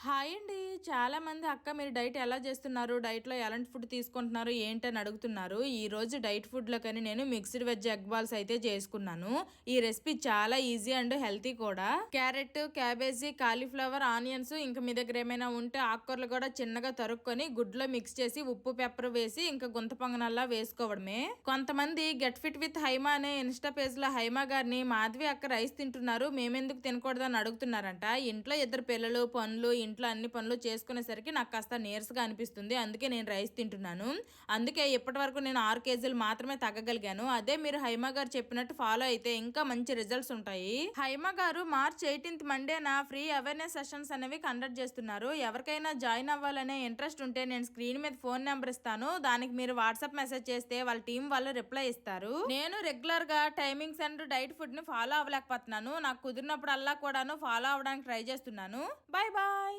Hi అండి. చాలా మంది అక్క మీరు డైట్ ఎలా చేస్తున్నారు, డైట్లో ఎలాంటి ఫుడ్ తీసుకుంటున్నారు ఏంటని అడుగుతున్నారు. ఈ రోజు డైట్ ఫుడ్లో కానీ నేను మిక్స్డ్ వెజ్ ఎగ్ బాల్స్ అయితే చేసుకున్నాను. ఈ రెసిపీ చాలా ఈజీ అండ్ హెల్తీ కూడా. క్యారెట్, క్యాబేజీ, కాలీఫ్లవర్, ఆనియన్స్, ఇంకా మీ దగ్గర ఏమైనా ఉంటే ఆకుకూరలు కూడా చిన్నగా తరుక్కొని గుడ్లో మిక్స్ చేసి ఉప్పు పెప్పర్ వేసి ఇంకా గుంత పొంగనల్లా వేసుకోవడమే. కొంతమంది గెట్ ఫిట్ విత్ హైమా అనే ఇన్స్టా పేజ్ లో హైమా గారిని మాధవి అక్క రైస్ తింటున్నారు మేమెందుకు తినకూడదని అడుగుతున్నారంట. ఇంట్లో ఇద్దరు పిల్లలు, పనులు, ఇంట్లో అన్ని పనులు చేసుకునేసరికి నాకు కాస్త నీరసగా అనిపిస్తుంది. అందుకే నేను రైస్ తింటున్నాను. అందుకే ఇప్పటి వరకు నేను 6 కేజీలు మాత్రమే తగ్గగలిగాను. అదే మీరు హైమా గారు చెప్పినట్టు ఫాలో అయితే ఇంకా మంచి రిజల్ట్స్ ఉంటాయి. హైమా గారు మార్చ్ 18 మండేన ఫ్రీ అవేర్నెస్ సెషన్స్ అనేవి కండక్ట్ చేస్తున్నారు. ఎవరికైనా జాయిన్ అవ్వాలనే ఇంట్రెస్ట్ ఉంటే నేను స్క్రీన్ మీద ఫోన్ నెంబర్ ఇస్తాను. దానికి మీరు వాట్సాప్ మెసేజ్ చేస్తే వాళ్ళ టీం వాళ్ళు రిప్లై ఇస్తారు. నేను రెగ్యులర్ గా టైమింగ్స్ అండ్ డైట్ ఫుడ్ ని ఫాలో అవ్వలేకపోతున్నాను. నాకు కుదిరినప్పుడల్లా కూడాను ఫాలో అవడానికి ట్రై చేస్తున్నాను. Bye bye.